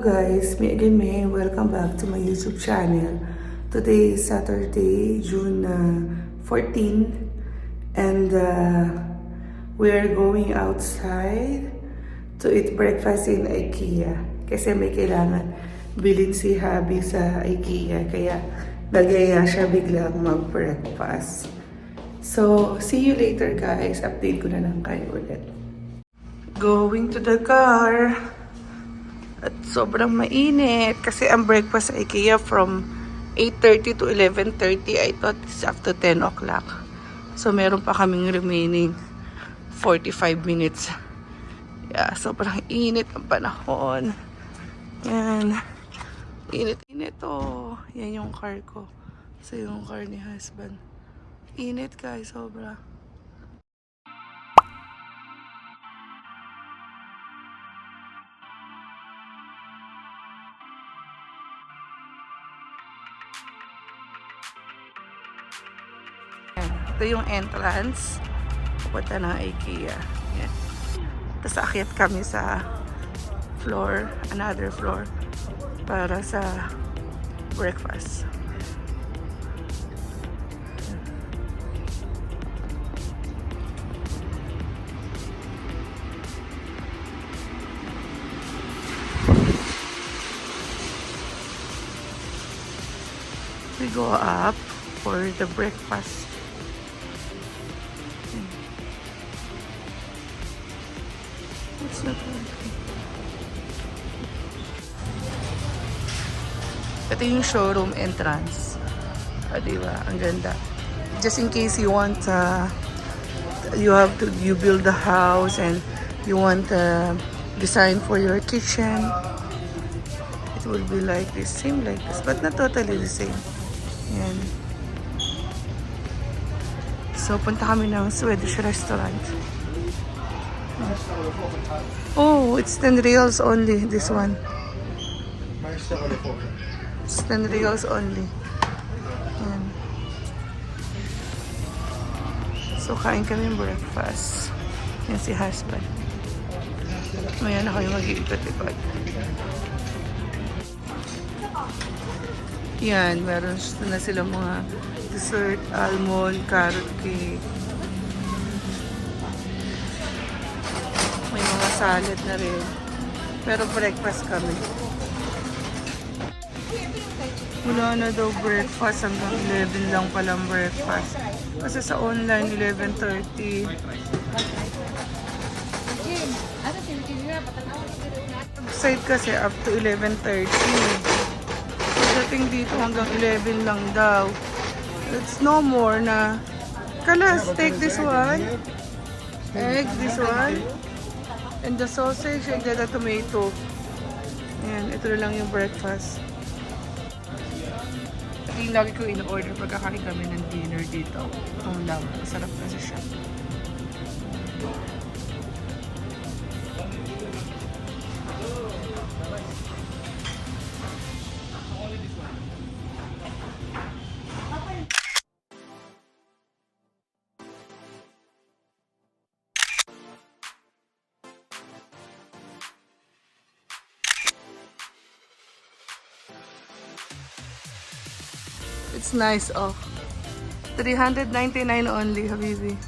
Guys, me again, May. Welcome back to my YouTube channel. Today is Saturday, June 14, and we're going outside to eat breakfast in Ikea. Kasi may kailangan bilhin si Habi sa Ikea, kaya nagyaya siya biglang mag-breakfast. So, see you later guys. Update ko na lang kayo ulit. Going to the car. At sobrang mainit kasi ang breakfast sa Ikea from 8:30 to 11:30. I thought it's after 10 o'clock. So meron pa kaming remaining 45 minutes. Yeah, sobrang init ang panahon. Yan. Init-init oh. Yan yung car ko. So yung car ni husband. Init guys, sobra. Ito yung entrance papunta ng IKEA. Yan. Tapos akyat kami sa floor, another floor para sa breakfast. We go up for the breakfast. It's not working. Ito yung showroom entrance. Diba? Ang ganda. Just in case you want, you build the house and you want design for your kitchen. It will be like this, same like this, but not totally the same. Yan. So, punta kami ng Swedish restaurant. Oh, it's 10 reals only, this one. It's 10 reals only. Yan. So, kain kami ng breakfast. Yan si husband. Maya na kayo mag-iikot-ikot. Yan, meron na sila mga dessert, almond, carrot cake. May mga salad na rin. Pero breakfast kami. Wala na daw breakfast. Hanggang 11 lang palang breakfast. Kasi sa online, 11:30. Website kasi up to 11:30. Pagdating dito hanggang 11 lang daw. It's no more na. Kalas, take this one. Egg, this one. And the sausage and the tomato. Ayan, ito na lang yung breakfast. Yung lagi ko in-order pagkakain kami ng dinner dito. Ang lam. Masarap kasi siya. It's nice, oh. 399 only, Habibi.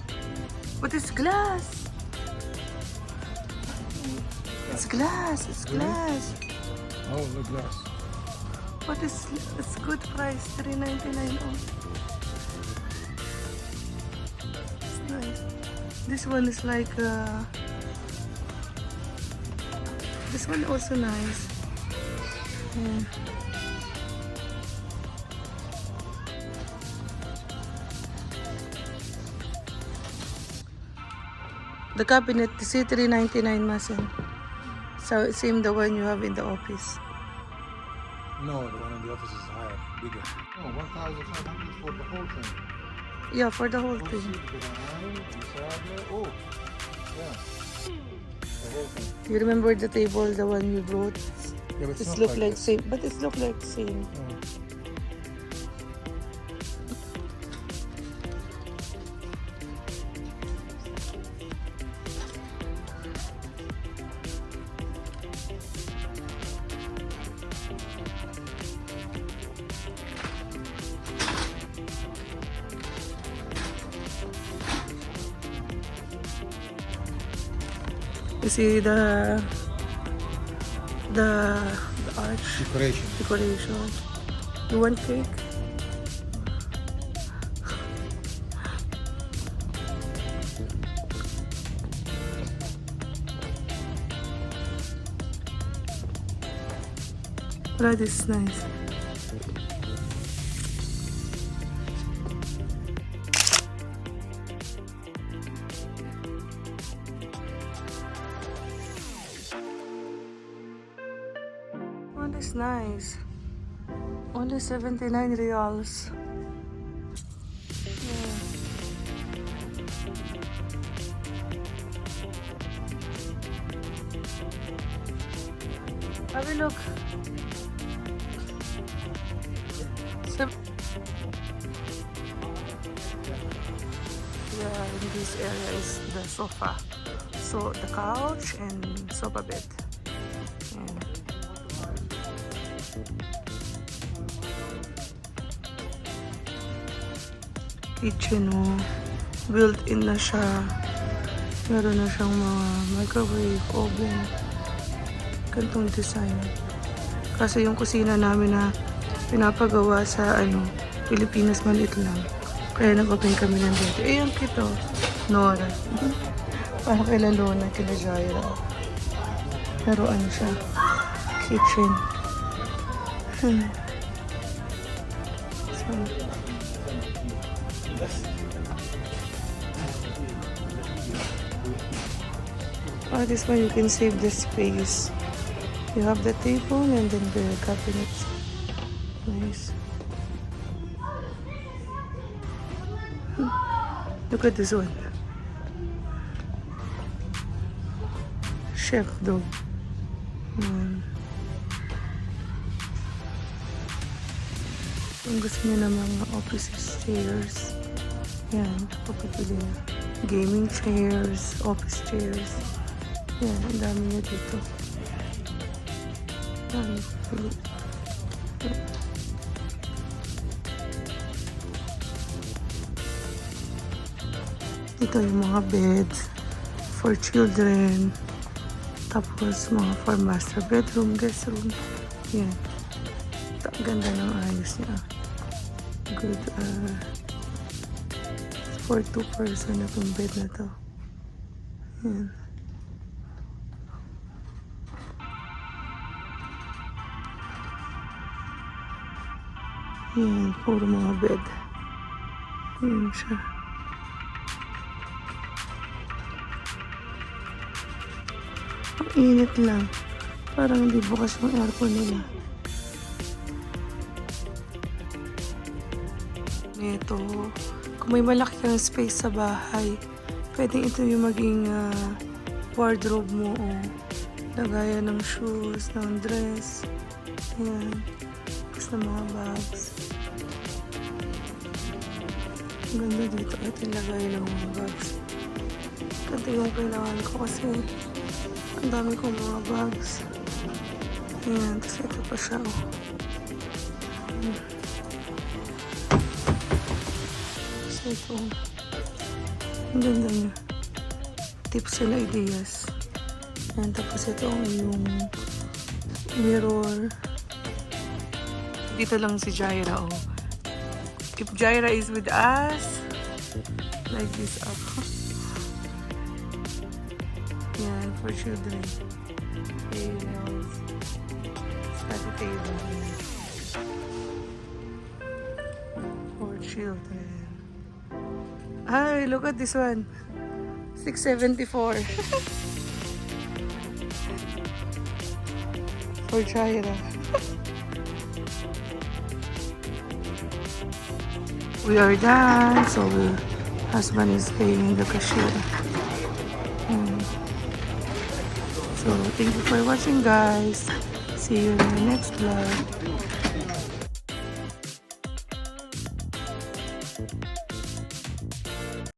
But it's glass. It's glass. It's glass. Oh, the glass. But it's good price. 399 only. It's nice. This one is like this one also nice. Yeah. The cabinet is $399 Masin. So same the one you have in the office. No, the one in the office is higher, bigger. No, 1,500 for the whole thing. Yeah, for the whole thing. Oh, yeah. The whole thing. You remember the table, the one you brought? Yeah, but It not look like this. same, but it look like same. Oh. You see the arch Decoration. decoration. You want cake? Right, this is nice. Oh, that's nice. Only 79 reals. Yeah. Have a look. Yeah, in this area is the sofa. So the couch and sofa bed. Yeah. Kitchen, oh. Built-in na siya. Meron na siyang mga microwave, oven. Gantong design. Kasi yung kusina namin na pinapagawa sa Pilipinas, maliit lang. Kaya nag-open kami ng dito. Eh, yung kito, Nora. Para kay Lona, kila Jaira. Pero ano siya? Kitchen. So, this one you can save the space. You have the table and then the cabinets. Nice. Look at this one. Chef dog. Kung gusto niya ng mga office chairs, yan, papapili na. Gaming chairs, office chairs. Yan, ang dami niya dito. Dami, pili. Ito yung mga beds for children. Tapos mga for master bedroom, guest room. Yan. Ganda ng ayos niya. Good. For 2 person na itong bed na to. Yan. Yan. Puro mga bed. Yan siya. Ang init lang. Parang hindi bukas yung aircon nila. Ito, kung may malaki kang space sa bahay, pwedeng ito yung maging wardrobe mo o lagayan ng shoes, ng dress. Ayan. Tapos ng mga bags. Ang ganda dito. Ito yung lagayan ng mga bags. Ito yung kailangan ko kasi ang dami kong mga bags. Ayan. Tapos ito pa siya. Ito. Ang ganda niya. Tips and ideas. Yan. Tapos ito yung mirror. Dito lang si Jaira. Oh. If Jaira is with us, like this up. Yan. For children. Tables. Study table. For children. Ay, look at this one. 674. For Jaira. We are done. So, husband is paying the cashier. So, thank you for watching, guys. See you in the next vlog.